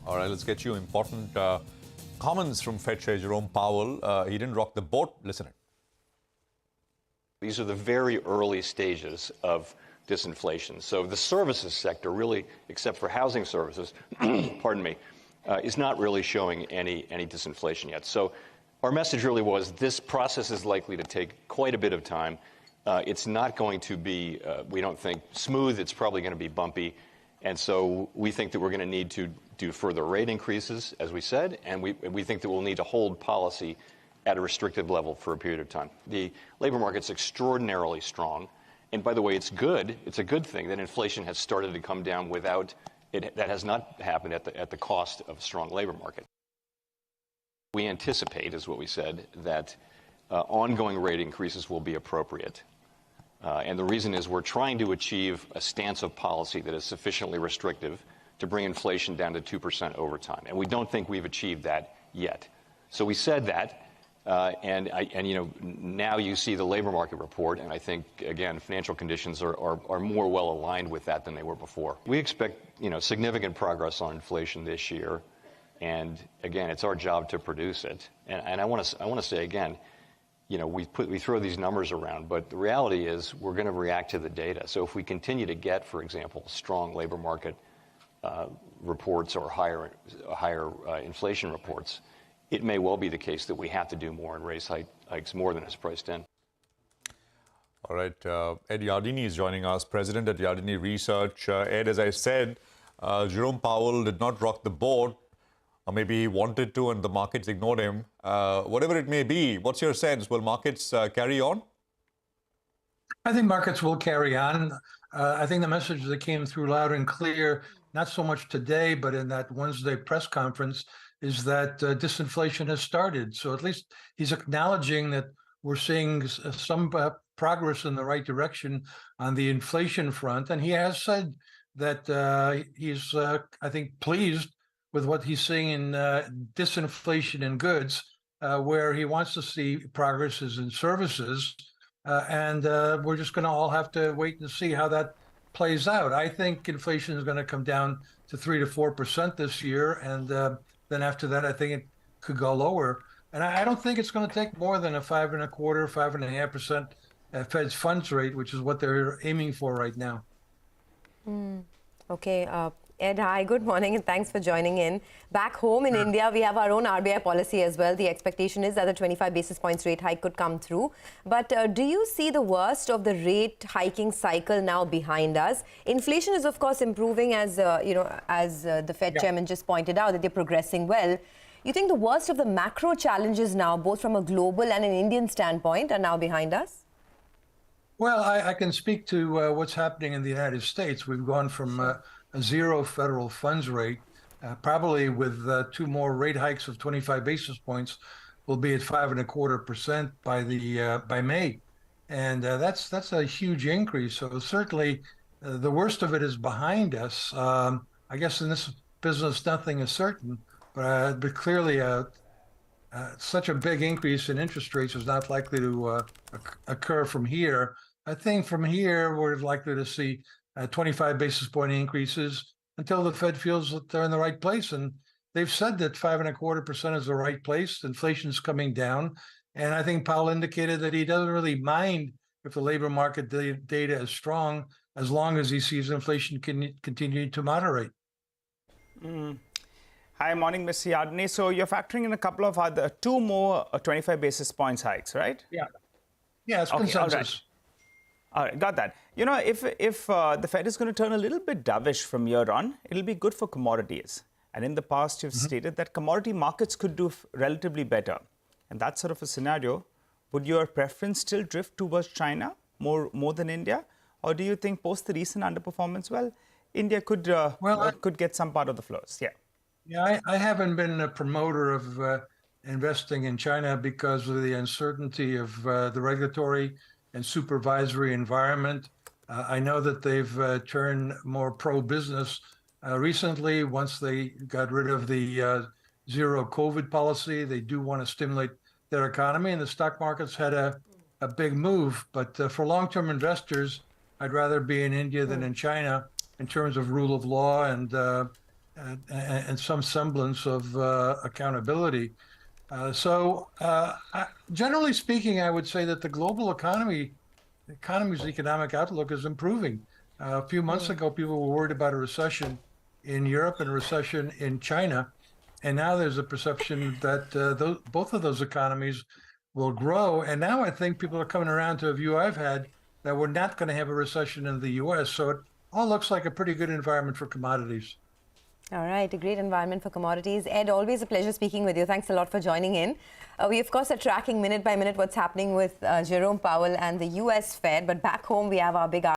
All right, let's get you important comments from Fed Chair Jerome Powell. He didn't rock the boat. Listen in. These are the very early stages of disinflation. So the services sector really, except for housing services, pardon me, is not really showing any disinflation yet. So our message really was this process is likely to take quite a bit of time. It's not going to be, we don't think, smooth. It's probably going to be bumpy. And so we think that we're going to need to do further rate increases, as we said, and we think that we'll need to hold policy at a restrictive level for a period of time. The labor market's extraordinarily strong. And by the way, it's good. It's a good thing that inflation has started to come down without it. That has not happened at the cost of a strong labor market. We anticipate, is what we said, that ongoing rate increases will be appropriate. And the reason is we're trying to achieve a stance of policy that is sufficiently restrictive to bring inflation down to 2% over time. And we don't think we've achieved that yet. So we said that. And you know, now you see the labor market report, and I think, again, financial conditions are more well aligned with that than they were before. We expect, you know, significant progress on inflation this year. And again, it's our job to produce it. And I want to say again, you know, we throw these numbers around, but the reality is we're going to react to the data. So if we continue to get, for example, strong labor market reports or higher inflation reports, it may well be the case that we have to do more and raise hikes more than is priced in. All right, Ed Yardeni is joining us, president at Yardeni Research. Ed, as I said, Jerome Powell did not rock the boat. Or maybe he wanted to and the markets ignored him. Whatever it may be, what's your sense? Will markets carry on? I think markets will carry on. I think the message that came through loud and clear, not so much today, but in that Wednesday press conference, is that disinflation has started. So at least he's acknowledging that we're seeing some progress in the right direction on the inflation front. And he has said that he's, I think, pleased with what he's seeing in disinflation in goods, where he wants to see progresses in services. And we're just going to all have to wait and see how that plays out. I think inflation is going to come down to 3 to 4% this year. And then after that, I think it could go lower. And I don't think it's going to take more than a 5.25%, 5.5% Fed's funds rate, which is what they're aiming for right now. Okay. Ed, hi, good morning, and thanks for joining in. Back home in India, we have our own RBI policy as well. The expectation is that the 25 basis points rate hike could come through. But do you see the worst of the rate hiking cycle now behind us? Inflation is, of course, improving as, the Fed chairman just pointed out, that they're progressing well. You think the worst of the macro challenges now, both from a global and an Indian standpoint, are now behind us? Well, I can speak to what's happening in the United States. We've gone from a zero federal funds rate, probably with 2 more rate hikes of 25 basis points, will be at 5.25% by May, and that's a huge increase. So certainly, the worst of it is behind us. I guess in this business, nothing is certain, but clearly, such a big increase in interest rates is not likely to occur from here. I think from here, we're likely to see 25 basis point increases until the Fed feels that they're in the right place. And they've said that 5.25% is the right place. Inflation's coming down. And I think Powell indicated that he doesn't really mind if the labor market data is strong, as long as he sees inflation continue to moderate. Hi, morning, Mr. Yardeni. So you're factoring in a couple of 2 more 25 basis points hikes, right? Yeah. Yeah, it's consensus. All right, got that. You know, if the Fed is going to turn a little bit dovish from here on, it'll be good for commodities. And in the past, you've stated that commodity markets could do relatively better. And that sort of a scenario, would your preference still drift towards China more than India? Or do you think post the recent underperformance, well, India could get some part of the flows? Yeah. Yeah, I haven't been a promoter of investing in China because of the uncertainty of the regulatory and supervisory environment. I know that they've turned more pro-business recently. Once they got rid of the zero COVID policy, they do want to stimulate their economy, and the stock market's had a big move. But for long-term investors, I'd rather be in India than in China in terms of rule of law and and some semblance of accountability. Generally speaking, I would say that the global economy's economic outlook is improving. A few months ago, people were worried about a recession in Europe and a recession in China, and now there's a perception that both of those economies will grow. And now I think people are coming around to a view I've had that we're not going to have a recession in the U.S. So it all looks like a pretty good environment for commodities. All right, a great environment for commodities. Ed, always a pleasure speaking with you. Thanks a lot for joining in. We, of course, are tracking minute by minute what's happening with Jerome Powell and the U.S. Fed. But back home, we have our big